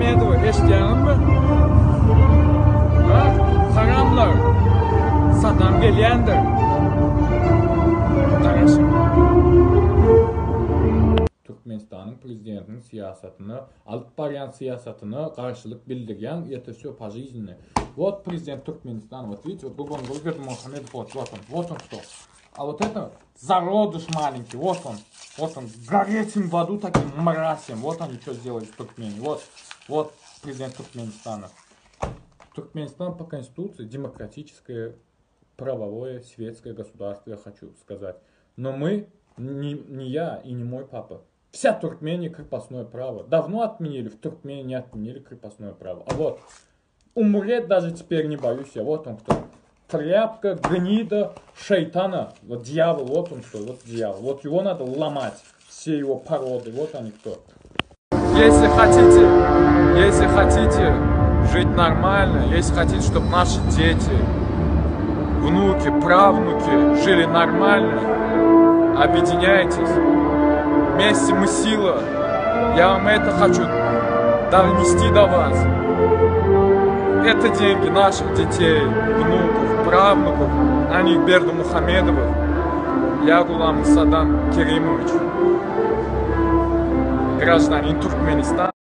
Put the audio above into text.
Muhamedova eshitganmi? Ha? Qaramlar. Saddam kelgandir. Qarashin. Turkmenistan'ın prezidentinin siyasetini, alıp bargan siyasetini karşılık bildirgen это все пожизненно. Вот президент Туркменистана, вот видите, вот Гурбангулбердимухамедов, вот он что. А вот это зародыш маленький, вот он, гореть им в аду таким мразям, вот они что сделали в Туркмении, вот президент Туркменистана. Туркменистан по конституции демократическое, правовое, светское государство, я хочу сказать. Но мы, не я и не мой папа, вся Туркмения крепостное право. Давно отменили, в Туркмении не отменили крепостное право. А вот, умереть даже теперь не боюсь я, вот он кто. Тряпка, гнида, шайтана, вот дьявол, вот он кто, вот дьявол. Вот его надо ломать, все его породы, вот они кто. Если хотите жить нормально, если хотите, чтобы наши дети, внуки, правнуки жили нормально, объединяйтесь. Вместе мы сила. Я вам это хочу донести до вас. Это деньги наших детей, внуков, правнуков, а не Бердымухамедовых. Я Гулам Садам Керимович, гражданин Туркменистана.